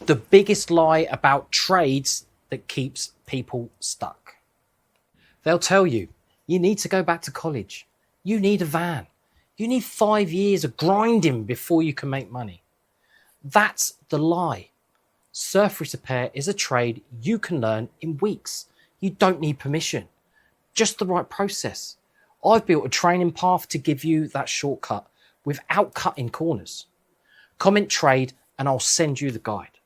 The biggest lie about trades that keeps people stuck. They'll tell you, you need to go back to college. You need a van. You need 5 years of grinding before you can make money. That's the lie. Surface repair is a trade you can learn in weeks. You don't need permission, just the right process. I've built a training path to give you that shortcut without cutting corners. Comment trade and I'll send you the guide.